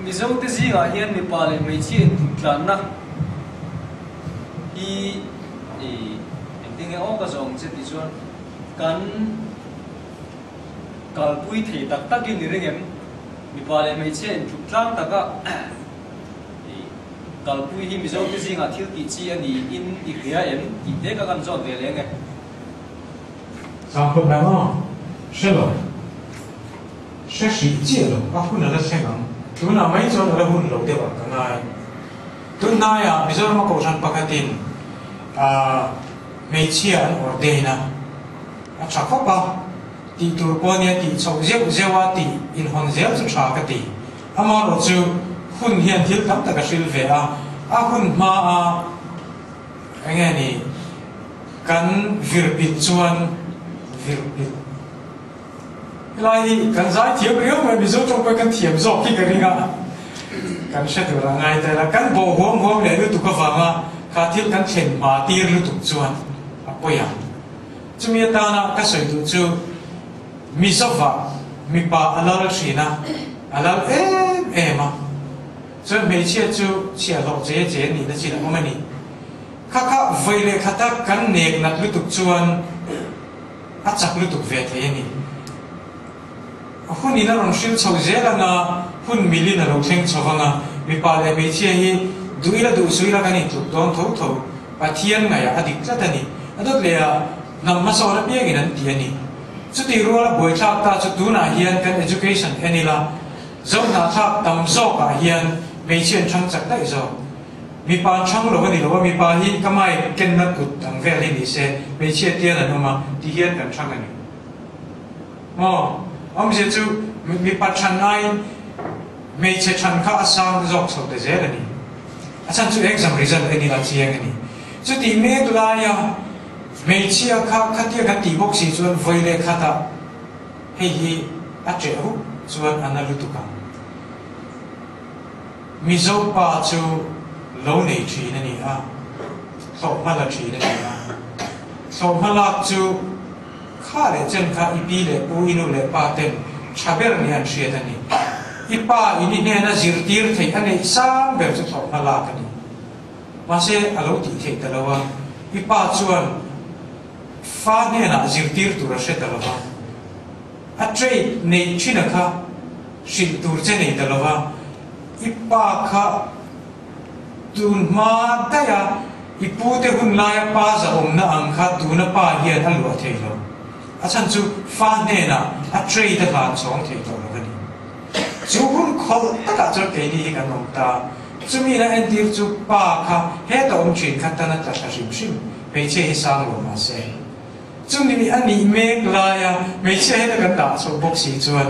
mizo te zinga hian mi pa le mai chi tlan na hi ding e o ka zong che ti chuan kan kalpui thei tak tak in ringem mi pa le mai che tlang taka kalpui hi mizo te zinga thil ti chi ani in i khia em ti te ka kan zot ve le nge sang khop na ma shelo she shi ji lo a hun na se gang tu na mai chon la hun lo de ba ka ngai tu na ya mizo ma ko san pakatin mấy chiên ở đây na, chắc không bao, thì tụi con nhà thì sau gieo thì in hòn gieo cho trả cái thì, mà rồi chú hun hiện thiết lắm tất cả sự về hun mà anh em này, cần việc bị chuan, việc bị, lại cần giải thiệu yếu mà ví dụ trong cái cần thiểm dọc cái gì cả, cần sẽ được là ngay tại là cần bổ hôm để tụi có vàng khá thiết cần chèn mà tiêu tụi chuan. Bây giờ, chúng ta na cái sự tu chú mi sắp vào mi pa alal chi na alal mà, cho mấy chiếc chú chiếc lọ chế này nó chỉ là cái này, các vậy là các ta cần nề nát lưu tục chuan, chắc lưu tục về thế này, hun ina rong siêu sầu chế là na hun mili na rong sinh sầu vanga mi pa là mấy chiếc hi đuôi là đuôi suy là cái này tục đón thấu và thiên ngày à địch rất là này đó là nằm mà sau đó biết cáiนั้นtiền này, chút đi rồi là buổi sáng ta chút tu na hiền cái education cái này là giống na tháp tầm số cả hiền mấy chuyện trong chắc đấy rồi, mi pa trong rồi cái này rồi mi pa hi cái mai cái nó cụt thằng về lên đi xe mấy chuyện tiền là nó mà thì hiền cái trong cái này, ông sẽ chú mi pa chân này mấy chuyện chân khác sang dọc sau đấy cái này, chân chú exam result cái này là gì cái này, chút đi mấy đôi là mấy chiếc khát tiết khát tỷ bốc xí chuan vơi lệ khát à hay chế hút chuan anh lưu tục cả mi dâu pa chu lâu này chỉ này sổ mà là chỉ này sổ mà là chu khá lệ chân khá ipi lệ pu inu lệ pa tem chaber ni anh chia thế này ipa ini nè na zir tir thấy anh ấy sang bèo chu sổ mà là cái này mà sẽ alo tỷ thấy ta lâu ipa chuan phát nên là dịp tiệt tu ra sẽ đào vào, trade này chỉ là cả, sinh tu trên này đào vào, ipa cả, tuần mà đây à, ipu te hun lai pa za om na ang kha tu na pa hiền ăn lúa thế rồi, chân chú phát nên là trade đã làm xong thế rồi cái này, chú hun khó tất cả cho cái này cái nông ta, chú mi là anh tiệt chú pa cả, hết ông chuyện khát ta na ta sa sim, bây giờ sang rồi mà sẽ chúng mình anh đi mấy cái mấy chiếc hết cái đá số bốc xí chuan,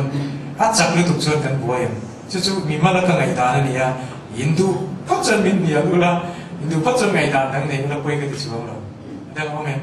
chắc lưu tục chuan cái bùi em, chú mình mà là cái ngày đá này à, Hindu phát triển mình nhiều là Hindu phát triển ngày đá đằng này là quên cái gì chuan rồi, được không em?